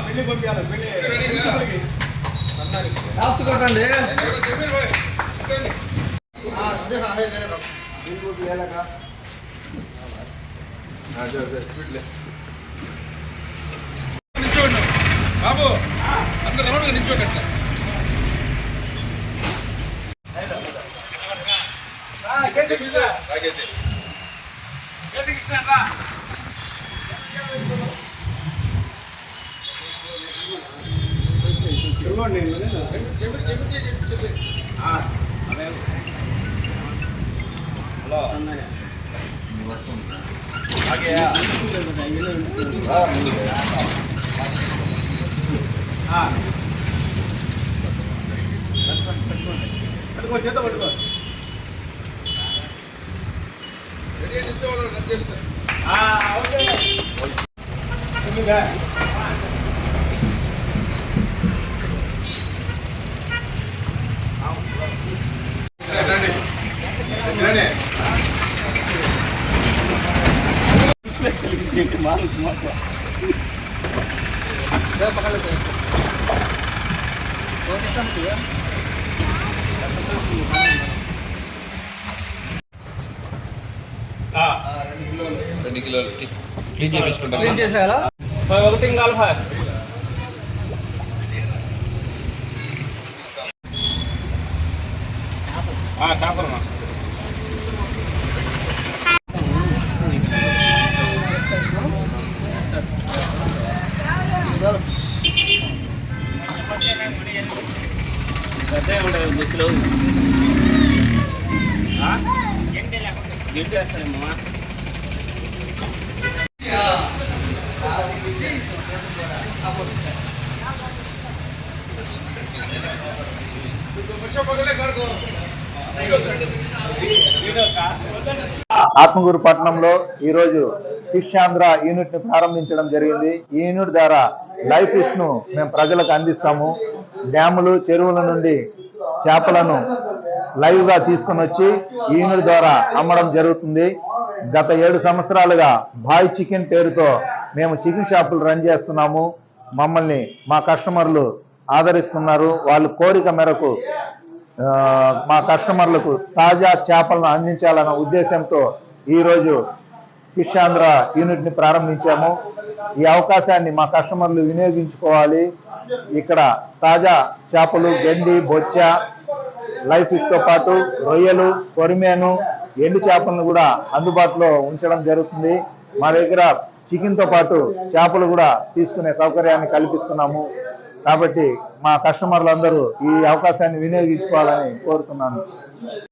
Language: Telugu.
పెళ్లి పంపించాలి పెళ్లి రాసుకోకండి నిల్చోండి బాబు అందరు రౌండ్గా నిల్చోకండి పట్టుకో చేత పట్టుకో క్లీన్ చేసేయాలా ఒకటి ఇంకా చేపలు అదే ఉండదు బుక్లో గిట్ వేస్తారేమ్మా ఆత్మకూరు పట్టణంలో ఈరోజు ఫిష్ ఆంధ్ర యూనిట్ ని ప్రారంభించడం జరిగింది. ఈ యూనిట్ ద్వారా లైవ్ ఫిష్ ను మేము ప్రజలకు అందిస్తాము. డ్యాములు చెరువుల నుండి చేపలను లైవ్ గా తీసుకొని వచ్చి ఈ యూనిట్ ద్వారా అమ్మడం జరుగుతుంది. గత 7 సంవత్సరాలుగా బాయ్ చికెన్ పేరుతో మేము చికెన్ షాపులు రన్ చేస్తున్నాము. మమ్మల్ని మా కస్టమర్లు ఆదరిస్తున్నారు. వాళ్ళ కోరిక మేరకు మా కస్టమర్లకు తాజా చేపలను అందించాలన్న ఉద్దేశంతో ఈరోజు ఫిష్ ఆంధ్ర యూనిట్ ని ప్రారంభించాము. ఈ అవకాశాన్ని మా కస్టమర్లు వినియోగించుకోవాలి. ఇక్కడ తాజా చేపలు, గెండి, బొచ్చ, లైవ్ ఫిష్ తో పాటు రొయ్యలు, కొరిమేను, ఎండు చేపలను కూడా అందుబాటులో ఉంచడం జరుగుతుంది. మా దగ్గర చికెన్ తో పాటు చేపలు కూడా తీసుకునే సౌకర్యాన్ని కల్పిస్తున్నాము. కాబట్టి మా కస్టమర్లందరూ ఈ అవకాశాన్ని వినియోగించుకోవాలని కోరుతున్నాను.